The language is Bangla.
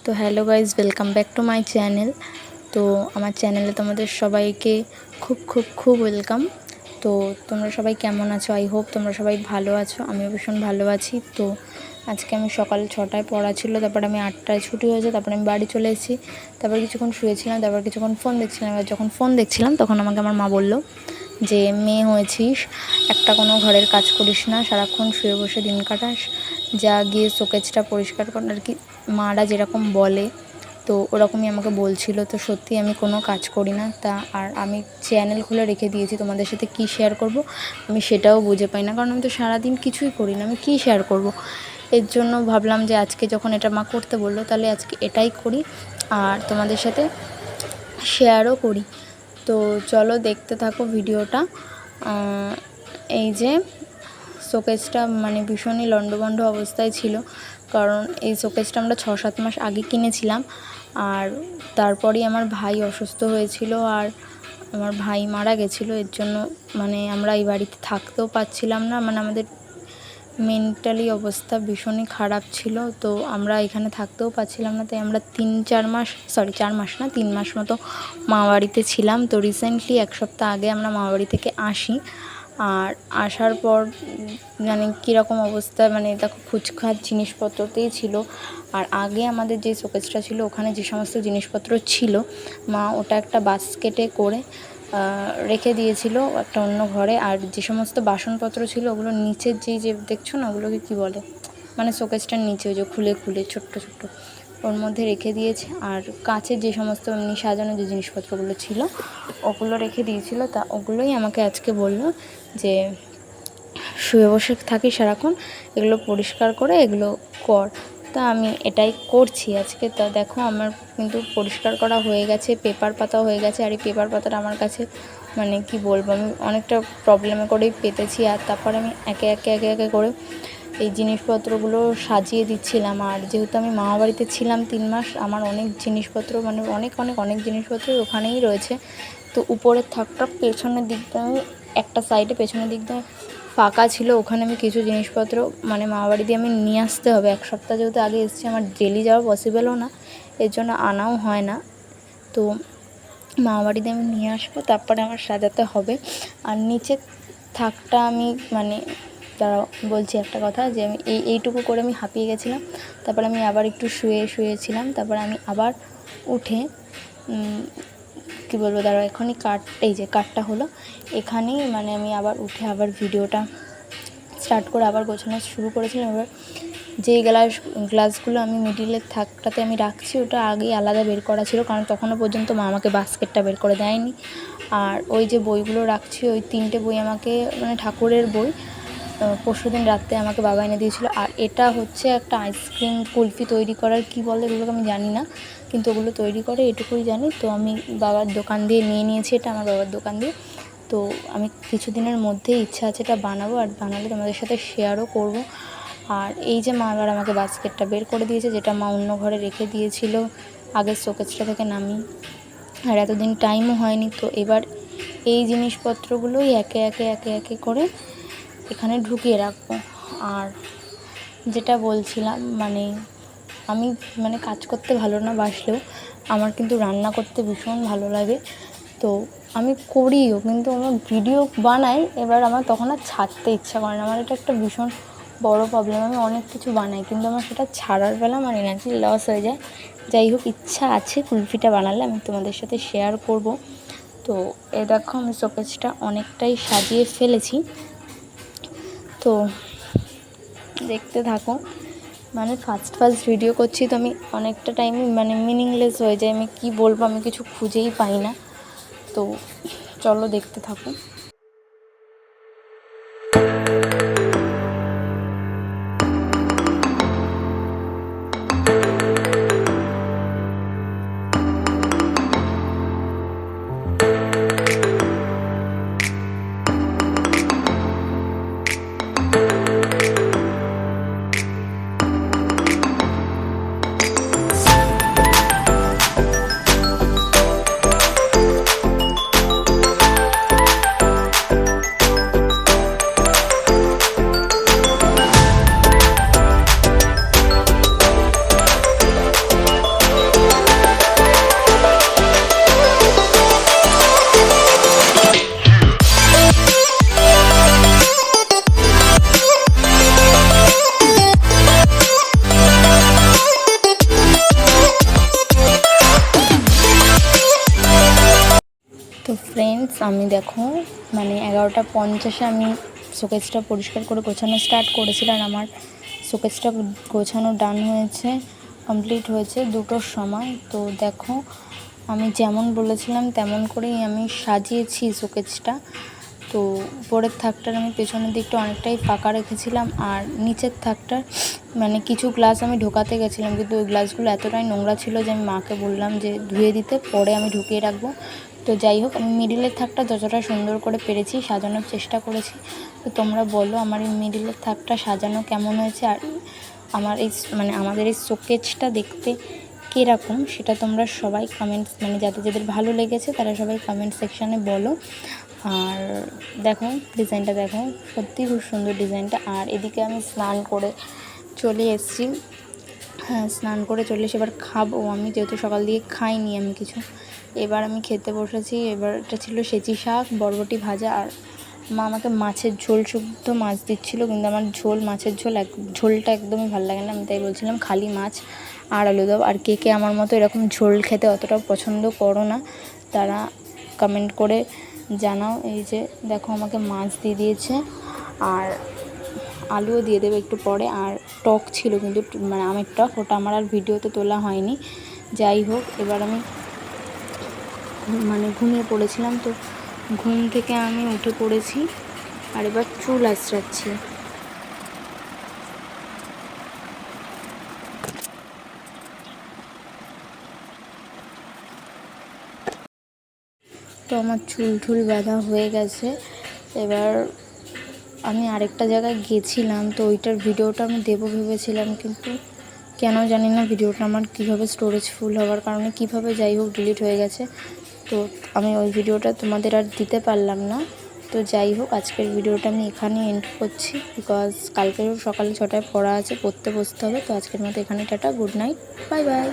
তো hello guys, welcome back to my channel. তো আমার চ্যানেলে তোমাদের সবাইকে খুব খুব খুব ওয়েলকাম। তো তোমরা সবাই কেমন আছো? আই হোপ তোমরা সবাই ভালো আছো। আমিও ভীষণ ভালো আছি। তো আজকে আমি সকাল 6টায় পড়া ছিল, তারপর আমি 8টায় ছুটি হয়েছে, তারপর আমি বাড়ি চলে এসেছি। তারপর কিছুক্ষণ শুয়েছিলাম, তারপর কিছুক্ষণ ফোন দেখছিলাম। এবার যখন ফোন দেখছিলাম তখন আমাকে আমার মা বললো যে মেয়ে হয়েছিস, একটা কোনো ঘরের কাজ করিস না, সারাক্ষণ শুয়ে বসে দিন কাটাস, যা গিয়ে শোকেজটা পরিষ্কার কর। আর কি মারা যেরকম বলে তো ওরকমই আমাকে বলছিল। তো সত্যি আমি কোনো কাজ করি না। তা আর আমি চ্যানেল খুলে রেখে দিয়েছি, তোমাদের সাথে কি শেয়ার করব আমি সেটাও বুঝে পাই না, কারণ আমি তো সারাদিন কিছুই করি না, আমি কী শেয়ার করব। এর জন্য ভাবলাম যে আজকে যখন এটা মা করতে বললো তাহলে আজকে এটাই করি আর তোমাদের সাথে শেয়ারও করি। তো চলো দেখতে থাকো ভিডিওটা। এই যে শোকেসটা মানে ভীষণই লণ্ডভণ্ড অবস্থায় ছিল, কারণ এই শোকেসটা আমরা 6-7 মাস আগে কিনেছিলাম। আর তারপরেই আমার ভাই অসুস্থ হয়েছিল আর আমার ভাই মারা গেছিলো। এর জন্য মানে আমরা এই বাড়িতে থাকতেও পারছিলাম না, মানে আমাদের মেন্টালি অবস্থা ভীষণই খারাপ ছিল। তো আমরা এখানে থাকতেও পারছিলাম না, তাই আমরা 3-4 মাস, 4 মাস না 3 মাস মতো মামাবাড়িতে ছিলাম। তো রিসেন্টলি 1 সপ্তাহ আগে আমরা মামাবাড়ি থেকে আসি। আর আসার পর মানে কীরকম অবস্থা, মানে দেখো খুচখাচ জিনিসপত্রতেই ছিল। আর আগে আমাদের যে শোকেসটা ছিল ওখানে যে সমস্ত জিনিসপত্র ছিল মা ওটা একটা বাস্কেটে করে রেখে দিয়েছিল একটা অন্য ঘরে। আর যে সমস্ত বাসনপত্র ছিল ওগুলো নিচের যে দেখছো না, ওগুলোকে কী বলে, মানে শোকেসটার নিচে ওই যে খুলে খুলে ছোট্ট ছোট্ট ওর মধ্যে রেখে দিয়েছে। আর কাচের যে সমস্ত এমনি সাজানো যে জিনিসপত্রগুলো ছিল ওগুলো রেখে দিয়েছিল। তা ওগুলোই আমাকে আজকে বললো যে শুয়ে বসে থাকি সারাক্ষণ, এগুলো পরিষ্কার করে এগুলো কর। তা আমি এটাই করছি আজকে। তা দেখো আমার কিন্তু পরিষ্কার করা হয়ে গেছে, পেপার পাতা হয়ে গেছে। আর এই পেপার পাতাটা আমার কাছে মানে কি বলবো, আমি অনেকটা প্রবলেমে করেই পেতেছি। আর তারপর আমি একে একে করে এই জিনিসপত্রগুলো সাজিয়ে দিচ্ছিলাম। আর যেহেতু আমি মামাবাড়িতে ছিলাম 3 মাস, আমার অনেক জিনিসপত্র মানে অনেক জিনিসপত্র ওখানেই রয়েছে। তো উপরের থাকটা পেছনের দিকটা আমি একটা সাইডে পেছনের দিকটা ফাঁকা ছিল, ওখানে আমি কিছু জিনিসপত্র মানে মামাবাড়ি দিয়ে আমি নিয়ে আসতে হবে। 1 সপ্তাহ যেহেতু আগে এসেছি, আমার ডেলি যাওয়া পসিবলও না, এর জন্য আনাও হয় না। তো মামাবাড়িতে আমি নিয়ে আসবো, তারপরে আমার সাজাতে হবে। আর নিচের থাকটা আমি মানে দাঁড়াও বলছি একটা কথা, যে আমি এইটুকু করে আমি হাঁপিয়ে গেছিলাম। তারপর আমি আবার একটু শুয়েছিলাম, তারপর আমি আবার উঠে কী বলবো, দাঁড়াও এখনই এই যে কাটটা হলো এখানেই, মানে আমি আবার উঠে আবার ভিডিওটা স্টার্ট করে আবার গোছানো শুরু করেছিলাম। এবার যেই গ্লাসগুলো আমি মিডিলের থাকটাতে আমি রাখছি ওটা আগেই আলাদা বের করা ছিল, কারণ তখনও পর্যন্ত মা আমাকে বাস্কেটটা বের করে দেয়নি। আর ওই যে বইগুলো রাখছি, ওই 3টে বই আমাকে মানে ঠাকুরের বই পরশুদিন রাত্রে আমাকে বাবা এনে দিয়েছিলো। আর এটা হচ্ছে একটা আইসক্রিম কুলফি তৈরি করার কী বলে এগুলোকে আমি জানি না, কিন্তু ওগুলো তৈরি করে এটুকুই জানি। তো আমি বাবার দোকান দিয়ে নিয়েছি, এটা আমার বাবার দোকান দিয়ে। তো আমি কিছুদিনের মধ্যেই ইচ্ছা আছে এটা বানাবো, আর বানালে তোমাদের সাথে শেয়ারও করব। আর এই যে মা আবার আমাকে বাস্কেটটা বের করে দিয়েছে, যেটা মা অন্য ঘরে রেখে দিয়েছিল আগের শোকেসটা থেকে নামিয়ে, আর এতদিন টাইমও হয়নি। তো এবার এই জিনিসপত্রগুলোই একে একে করে এখানে ঢুকিয়ে রাখবো। আর যেটা বলছিলাম, মানে আমি মানে কাজ করতে ভালো না বাসলেও আমার কিন্তু রান্না করতে ভীষণ ভালো লাগে। তো আমি করিও, কিন্তু আমার ভিডিও বানাই, এবার আমার তখন আর ছাড়তে ইচ্ছা করে না। আমার এটা একটা ভীষণ বড় প্রবলেম, আমি অনেক কিছু বানাই কিন্তু আমার সেটা ছাড়ার বেলা আমার এনার্জি লস হয়ে যায়। যাই হোক, ইচ্ছা আছে কুলফিটা বানালে আমি তোমাদের সাথে শেয়ার করব। তো এ দেখো আমি শোকেসটা অনেকটাই সাজিয়ে ফেলেছি, তো দেখতে থাকো। মানে ফার্স্ট ভিডিও করছি, তো আমি অনেকটা টাইমই মানে মিনিংলেস হয়ে যায়, আমি কি বলবো আমি কিছু খুঁজেই পাই না। তো চলো দেখতে থাকো। ফ্রেন্ডস, আমি দেখো মানে 11:50 আমি শোকেসটা পরিষ্কার করে গোছানো স্টার্ট করেছিলাম। আর আমার শোকেসটা গোছানো ডান হয়েছে, কমপ্লিট হয়েছে 2টোর সময়। তো দেখো আমি যেমন বলেছিলাম তেমন করেই আমি সাজিয়েছি শোকেসটা। তো উপরের থাকটার আমি পেছনের দিকটা অনেকটাই ফাঁকা রেখেছিলাম, আর নিচের থাকটার মানে কিছু গ্লাস আমি ঢোকাতে গেছিলাম, কিন্তু ওই গ্লাসগুলো এতটাই নোংরা ছিল যে আমি মাকে বললাম যে ধুয়ে দিতে, পরে আমি ঢুকিয়ে রাখবো। তো যাই হোক, আমি মিডিলের থাকটা যতটা সুন্দর করে পেরেছি সাজানোর চেষ্টা করেছি। তো তোমরা বলো আমার এই মিডিলের থাকটা সাজানো কেমন হয়েছে, আর আমার এই মানে আমাদের এই শোকেসটা দেখতে কীরকম সেটা তোমরা সবাই কমেন্টস মানে যাদের ভালো লেগেছে তারা সবাই কমেন্ট সেকশানে বলো। আর দেখো ডিজাইনটা দেখো, সত্যি খুব সুন্দর ডিজাইনটা। আর এদিকে আমি স্নান করে চলে এসেছি। হ্যাঁ, স্নান করে চলে এসে এবার খাবো আমি, যেহেতু সকাল দিয়ে খাইনি আমি কিছু। এবার আমি খেতে বসেছি। এবার এটা ছিল সেচি শাক, বরবটি ভাজা, আর মা আমাকে মাছের ঝোল, শুদ্ধ মাছ দিচ্ছিলো, কিন্তু আমার মাছের ঝোলটা একদমই ভালো লাগে না। আমি তাই বলছিলাম খালি মাছ আর আলু দাও। আর কে আমার মতো এরকম ঝোল খেতে অতটাও পছন্দ করো না তারা কমেন্ট করে জানাও। এই যে দেখো আমাকে মাছ দিয়ে দিয়েছে, আর আলুও দিয়ে দেবে একটু পরে। আর টক ছিল কিন্তু মানে আমের টক, ওটা আমার আর ভিডিওতে তোলা হয়নি। যাই হোক, এবার আমি মানে ঘুমিয়ে পড়েছিলাম, তো ঘুম থেকে আমি উঠে পড়েছি। আর এবার চুল আঁচড়াচ্ছি। তো আমার চুল বাঁধা হয়ে গেছে। এবার আমি আরেকটা জায়গায় গেছিলাম, তো ওইটার ভিডিওটা আমি দেবো ভেবেছিলাম, কিন্তু কেন জানি না ভিডিওটা আমার কীভাবে স্টোরেজ ফুল হওয়ার কারণে কীভাবে যাই হোক ডিলিট হয়ে গেছে। তো আমি ওই ভিডিওটা তোমাদের আর দিতে পারলাম না। তো যাই হোক, আজকের ভিডিওটা আমি এখানে এন্ড করছি, বিকজ কালকেও সকালে 6টায় পড়া আছে, পড়তে বসতে হবে। তো আজকের মতো এখানে tata, good night, bye bye.